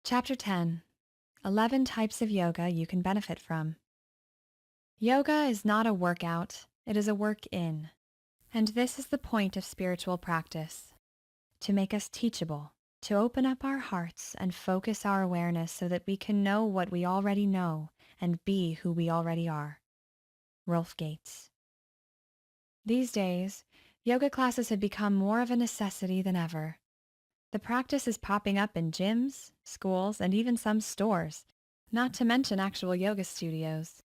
Chapter 10. 11 Types of Yoga You Can Benefit From. Yoga is not a workout, it is a work-in. And this is the point of spiritual practice: to make us teachable, to open up our hearts and focus our awareness so that we can know what we already know and be who we already are. Rolf Gates. These days, yoga classes have become more of a necessity than ever. The practice is popping up in gyms, schools, and even some stores, not to mention actual yoga studios.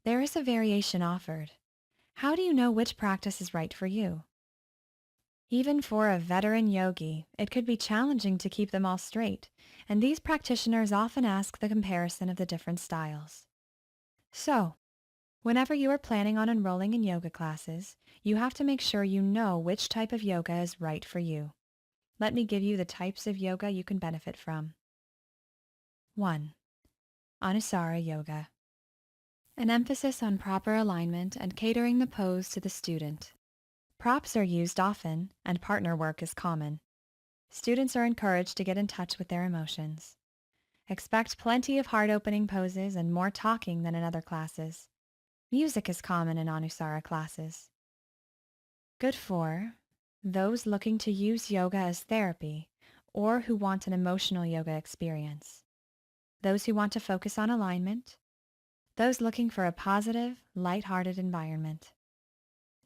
There is a variation offered. How do you know which practice is right for you? Even for a veteran yogi, it could be challenging to keep them all straight, and these practitioners often ask the comparison of the different styles. So, whenever you are planning on enrolling in yoga classes, you have to make sure you know which type of yoga is right for you. Let me give you the types of yoga you can benefit from. 1. Anusara Yoga. An emphasis on proper alignment and catering the pose to the student. Props are used often, and partner work is common. Students are encouraged to get in touch with their emotions. Expect plenty of heart-opening poses and more talking than in other classes. Music is common in Anusara classes. Good for those looking to use yoga as therapy or who want an emotional yoga experience. Those who want to focus on alignment. Those looking for a positive, light-hearted environment.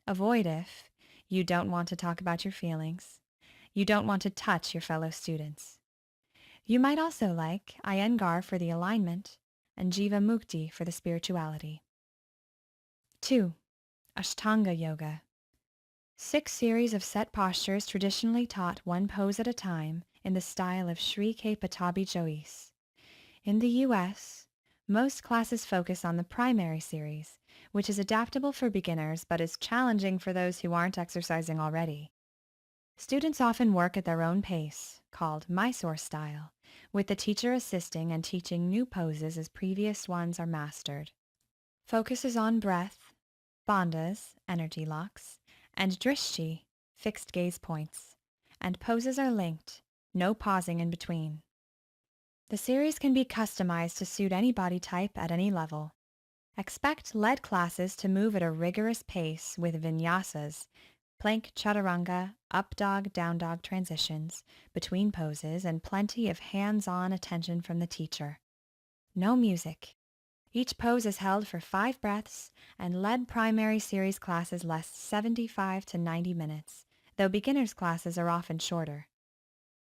Avoid if you don't want to talk about your feelings. You don't want to touch your fellow students. You might also like Iyengar for the alignment and Jiva Mukti for the spirituality. 2. Ashtanga Yoga. 6 series of set postures traditionally taught one pose at a time in the style of Sri K. Patabi Jois. In the U.S., most classes focus on the primary series, which is adaptable for beginners but is challenging for those who aren't exercising already. Students often work at their own pace, called Mysore style, with the teacher assisting and teaching new poses as previous ones are mastered. Focus is on breath, bandhas, energy locks, and drishti, fixed gaze points, and poses are linked, no pausing in between. The series can be customized to suit any body type at any level. Expect lead classes to move at a rigorous pace with vinyasas, plank chaturanga, up dog, down dog transitions, between poses, and plenty of hands-on attention from the teacher. No music. Each pose is held for 5 breaths, and lead primary series classes last 75 to 90 minutes, though beginners classes are often shorter.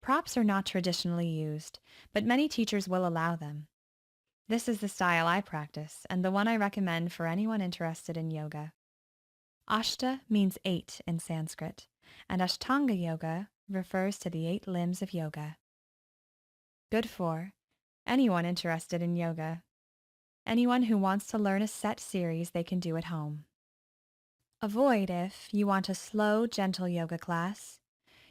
Props are not traditionally used, but many teachers will allow them. This is the style I practice, and the one I recommend for anyone interested in yoga. Ashta means 8 in Sanskrit, and Ashtanga Yoga refers to the 8 limbs of yoga. Good for anyone interested in yoga. Anyone who wants to learn a set series they can do at home. Avoid if you want a slow, gentle yoga class,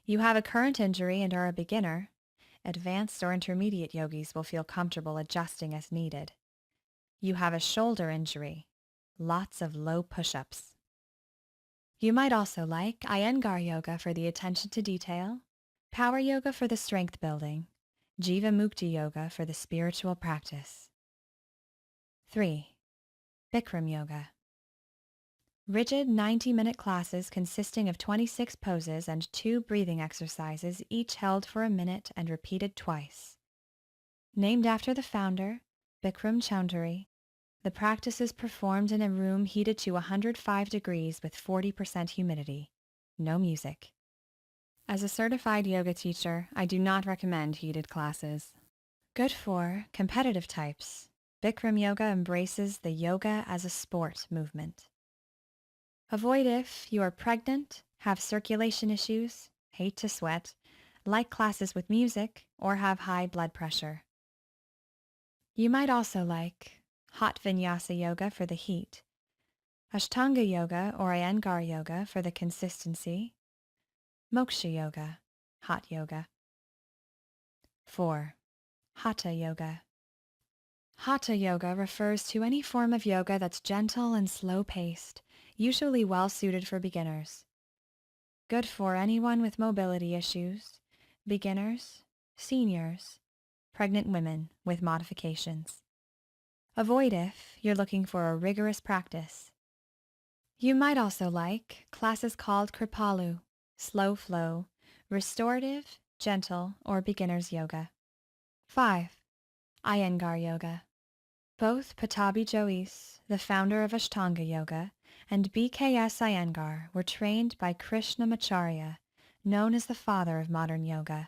you have a current injury and are a beginner. Advanced or intermediate yogis will feel comfortable adjusting as needed. You have a shoulder injury. Lots of low push-ups. You might also like Iyengar Yoga for the attention to detail, Power Yoga for the strength building, Jiva Mukti Yoga for the spiritual practice. 3. Bikram Yoga. Rigid 90-minute classes consisting of 26 poses and 2 breathing exercises, each held for a minute and repeated twice. Named after the founder, Bikram Choudhury, the practice is performed in a room heated to 105 degrees with 40% humidity. No music. As a certified yoga teacher, I do not recommend heated classes. Good for competitive types. Bikram Yoga embraces the yoga as a sport movement. Avoid if you are pregnant, have circulation issues, hate to sweat, like classes with music, or have high blood pressure. You might also like hot vinyasa yoga for the heat, Ashtanga Yoga or Iyengar Yoga for the consistency, Moksha Yoga, hot yoga. 4. Hatha Yoga. Hatha Yoga refers to any form of yoga that's gentle and slow-paced, usually well-suited for beginners. Good for anyone with mobility issues, beginners, seniors, pregnant women with modifications. Avoid if you're looking for a rigorous practice. You might also like classes called Kripalu, slow flow, restorative, gentle, or beginner's yoga. 5. Iyengar Yoga. Both Pattabhi Jois, the founder of Ashtanga Yoga, and BKS Iyengar were trained by Krishnamacharya, known as the father of modern yoga.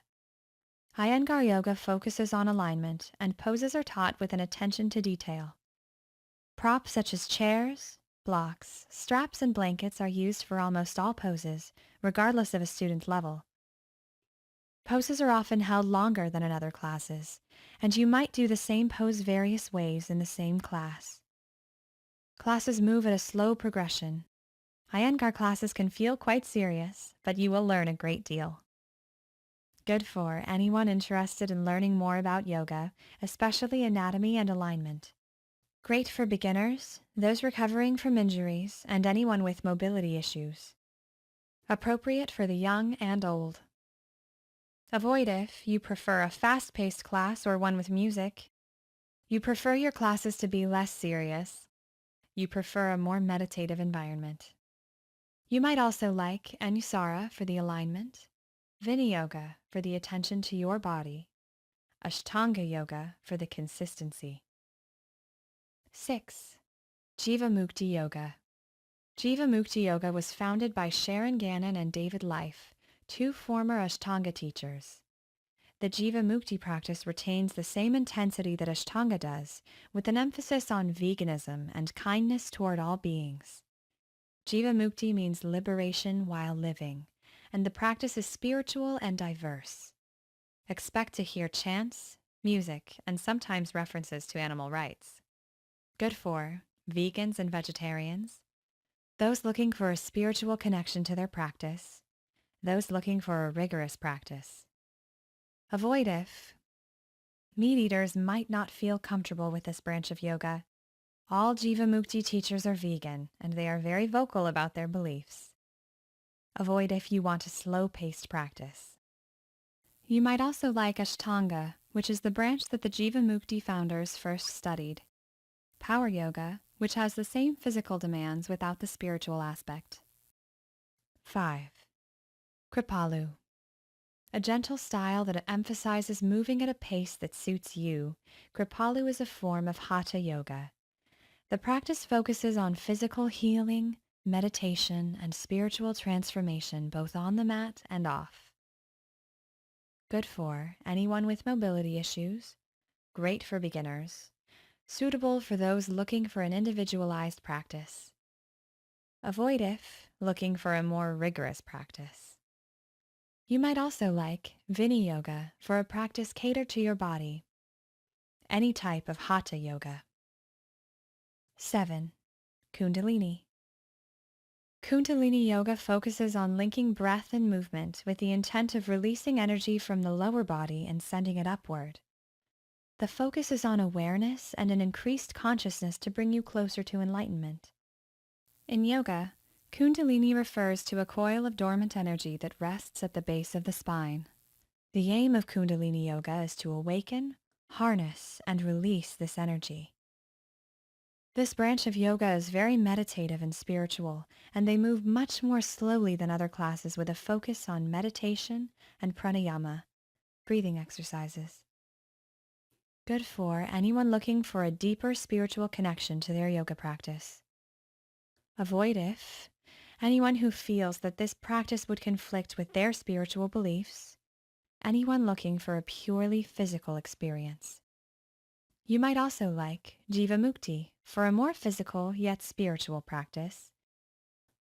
Iyengar Yoga focuses on alignment, and poses are taught with an attention to detail. Props such as chairs, blocks, straps, and blankets are used for almost all poses, regardless of a student level. Poses are often held longer than in other classes, and you might do the same pose various ways in the same class. Classes move at a slow progression. Iyengar classes can feel quite serious, but you will learn a great deal. Good for anyone interested in learning more about yoga, especially anatomy and alignment. Great for beginners, those recovering from injuries, and anyone with mobility issues. Appropriate for the young and old. Avoid if you prefer a fast-paced class or one with music. You prefer your classes to be less serious. You prefer a more meditative environment. You might also like Anusara for the alignment, Viniyoga for the attention to your body, Ashtanga Yoga for the consistency. 6. Jivamukti Yoga. Jivamukti Yoga was founded by Sharon Gannon and David Life, two former Ashtanga teachers. The Jivamukti practice retains the same intensity that Ashtanga does, with an emphasis on veganism and kindness toward all beings. Jivamukti means liberation while living, and the practice is spiritual and diverse. Expect to hear chants, music, and sometimes references to animal rights. Good for vegans and vegetarians, those looking for a spiritual connection to their practice, those looking for a rigorous practice. Avoid if meat eaters might not feel comfortable with this branch of yoga. All Jivamukti teachers are vegan, and they are very vocal about their beliefs. Avoid if you want a slow-paced practice. You might also like Ashtanga, which is the branch that the Jivamukti founders first studied. Power Yoga, which has the same physical demands without the spiritual aspect. 5. Kripalu. A gentle style that emphasizes moving at a pace that suits you, Kripalu is a form of Hatha Yoga. The practice focuses on physical healing, meditation, and spiritual transformation both on the mat and off. Good for anyone with mobility issues, great for beginners, suitable for those looking for an individualized practice. Avoid if looking for a more rigorous practice. You might also like Viniyoga for a practice catered to your body. Any type of Hatha Yoga. 7. Kundalini. Kundalini Yoga focuses on linking breath and movement with the intent of releasing energy from the lower body and sending it upward. The focus is on awareness and an increased consciousness to bring you closer to enlightenment. In yoga, Kundalini refers to a coil of dormant energy that rests at the base of the spine. The aim of Kundalini Yoga is to awaken, harness, and release this energy. This branch of yoga is very meditative and spiritual, and they move much more slowly than other classes with a focus on meditation and pranayama, breathing exercises. Good for anyone looking for a deeper spiritual connection to their yoga practice. Avoid if anyone who feels that this practice would conflict with their spiritual beliefs, anyone looking for a purely physical experience. You might also like Jivamukti for a more physical yet spiritual practice,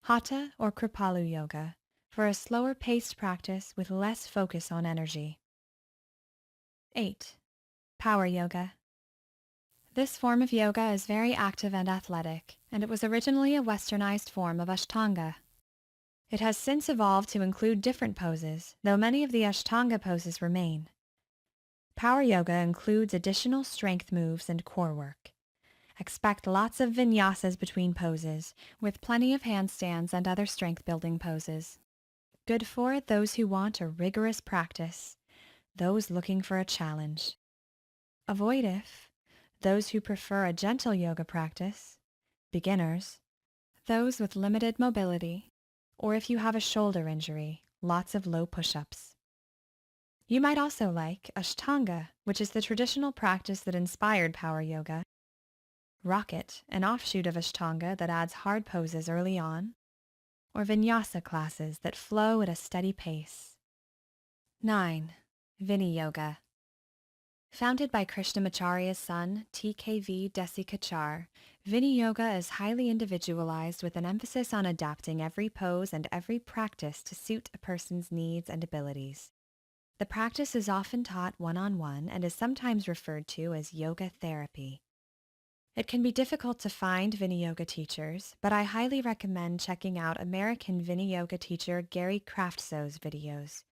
Hatha or Kripalu Yoga for a slower paced practice with less focus on energy. 8. Power Yoga. This form of yoga is very active and athletic, and it was originally a westernized form of Ashtanga. It has since evolved to include different poses, though many of the Ashtanga poses remain. Power Yoga includes additional strength moves and core work. Expect lots of vinyasas between poses, with plenty of handstands and other strength-building poses. Good for those who want a rigorous practice, those looking for a challenge. Avoid if those who prefer a gentle yoga practice, beginners, those with limited mobility, or if you have a shoulder injury, lots of low push-ups. You might also like Ashtanga, which is the traditional practice that inspired power yoga, Rocket, an offshoot of Ashtanga that adds hard poses early on, or Vinyasa classes that flow at a steady pace. 9. Vini Yoga. Founded by Krishnamacharya's son, TKV Desikachar, Vini Yoga is highly individualized with an emphasis on adapting every pose and every practice to suit a person's needs and abilities. The practice is often taught one-on-one and is sometimes referred to as yoga therapy. It can be difficult to find Vini Yoga teachers, but I highly recommend checking out American Vini Yoga teacher Gary Kraftso's videos.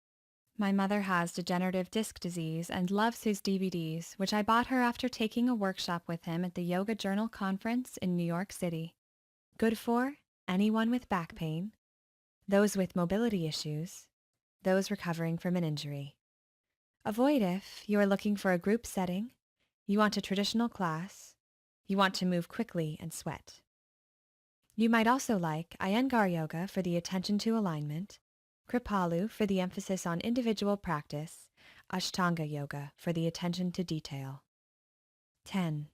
My mother has degenerative disc disease and loves his DVDs, which I bought her after taking a workshop with him at the Yoga Journal Conference in New York City. Good for anyone with back pain, those with mobility issues, those recovering from an injury. Avoid if you are looking for a group setting, you want a traditional class, you want to move quickly and sweat. You might also like Iyengar Yoga for the attention to alignment, Kripalu for the emphasis on individual practice, Ashtanga Yoga for the attention to detail. 10.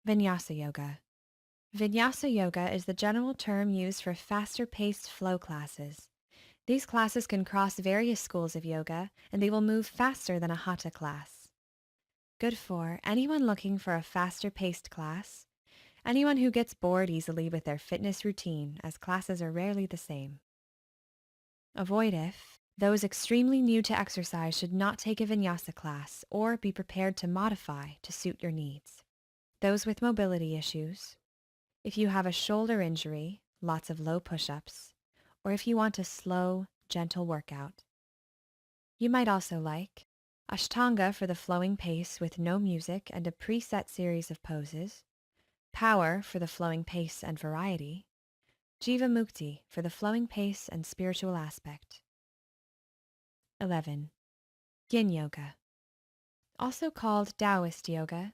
Vinyasa Yoga. Vinyasa Yoga is the general term used for faster-paced flow classes. These classes can cross various schools of yoga, and they will move faster than a Hatha class. Good for anyone looking for a faster-paced class, anyone who gets bored easily with their fitness routine, as classes are rarely the same. Avoid if those extremely new to exercise should not take a vinyasa class or be prepared to modify to suit your needs. Those with mobility issues, if you have a shoulder injury, lots of low push-ups, or if you want a slow, gentle workout. You might also like Ashtanga for the flowing pace with no music and a preset series of poses, Power for the flowing pace and variety, Jiva Mukti for the flowing pace and spiritual aspect. 11. Yin Yoga. Also called Taoist Yoga,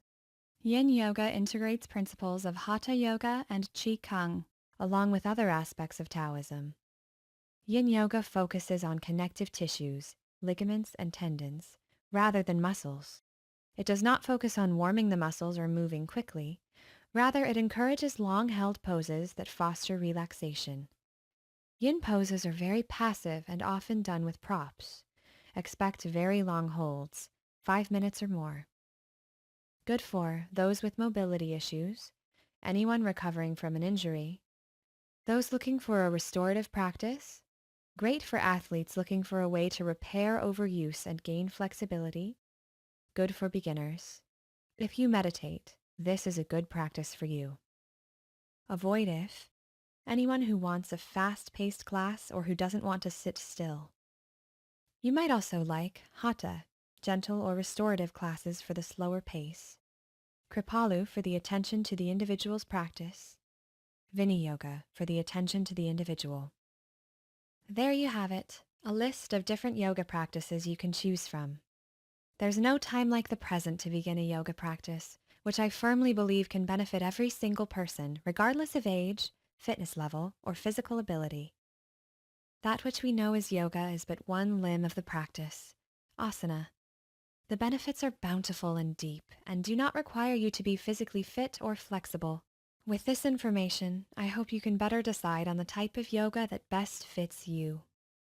Yin Yoga integrates principles of Hatha Yoga and Qi Kung, along with other aspects of Taoism. Yin Yoga focuses on connective tissues, ligaments, and tendons, rather than muscles. It does not focus on warming the muscles or moving quickly. Rather, it encourages long-held poses that foster relaxation. Yin poses are very passive and often done with props. Expect very long holds, 5 minutes or more. Good for those with mobility issues, anyone recovering from an injury, those looking for a restorative practice, great for athletes looking for a way to repair overuse and gain flexibility, good for beginners. If you meditate, this is a good practice for you. Avoid if anyone who wants a fast-paced class or who doesn't want to sit still. You might also like Hatha, gentle or restorative classes for the slower pace, Kripalu for the attention to the individual's practice, Vini Yoga for the attention to the individual. There you have it, a list of different yoga practices you can choose from. There's no time like the present to begin a yoga practice, which I firmly believe can benefit every single person, regardless of age, fitness level, or physical ability. That which we know as yoga is but one limb of the practice, asana. The benefits are bountiful and deep, and do not require you to be physically fit or flexible. With this information, I hope you can better decide on the type of yoga that best fits you.